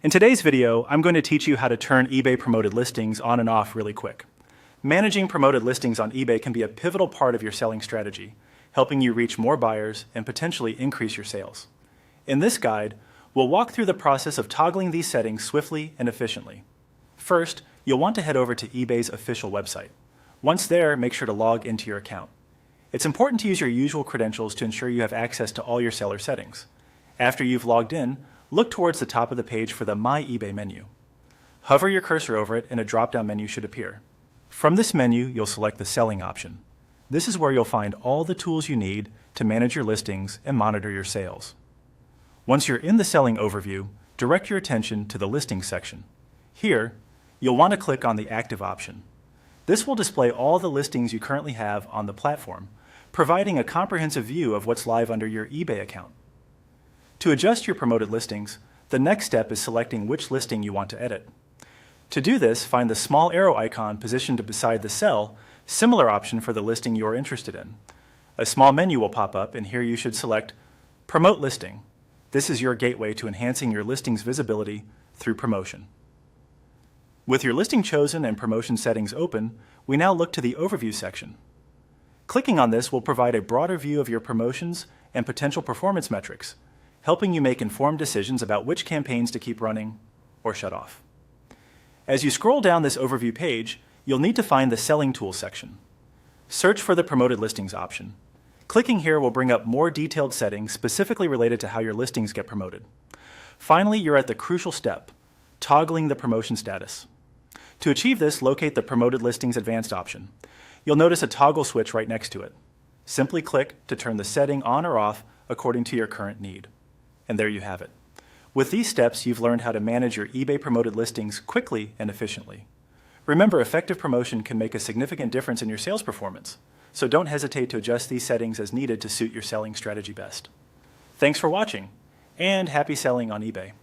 In today's video, I'm going to teach you how to turn eBay promoted listings on and off really quick. Managing promoted listings on eBay can be a pivotal part of your selling strategy, helping you reach more buyers and potentially increase your sales. In this guide, we'll walk through the process of toggling these settings swiftly and efficiently. First, you'll want to head over to eBay's official website. Once there, make sure to log into your account. It's important to use your usual credentials to ensure you have access to all your seller settings. After you've logged in, look towards the top of the page for the My eBay menu. Hover your cursor over it and a drop-down menu should appear. From this menu, you'll select the Selling option. This is where you'll find all the tools you need to manage your listings and monitor your sales. Once you're in the Selling overview, direct your attention to the Listings section. Here, you'll want to click on the Active option. This will display all the listings you currently have on the platform, providing a comprehensive view of what's live under your eBay account. To adjust your promoted listings, the next step is selecting which listing you want to edit. To do this, find the small arrow icon positioned beside the cell, similar option for the listing you are interested in. A small menu will pop up, and here you should select Promote Listing. This is your gateway to enhancing your listing's visibility through promotion. With your listing chosen and promotion settings open, we now look to the Overview section. Clicking on this will provide a broader view of your promotions and potential performance metrics, helping you make informed decisions about which campaigns to keep running or shut off. As you scroll down this overview page, you'll need to find the Selling Tools section. Search for the Promoted Listings option. Clicking here will bring up more detailed settings specifically related to how your listings get promoted. Finally, you're at the crucial step, toggling the promotion status. To achieve this, locate the Promoted Listings Advanced option. You'll notice a toggle switch right next to it. Simply click to turn the setting on or off according to your current need. And there you have it. With these steps, you've learned how to manage your eBay promoted listings quickly and efficiently. Remember, effective promotion can make a significant difference in your sales performance, so don't hesitate to adjust these settings as needed to suit your selling strategy best. Thanks for watching, and happy selling on eBay.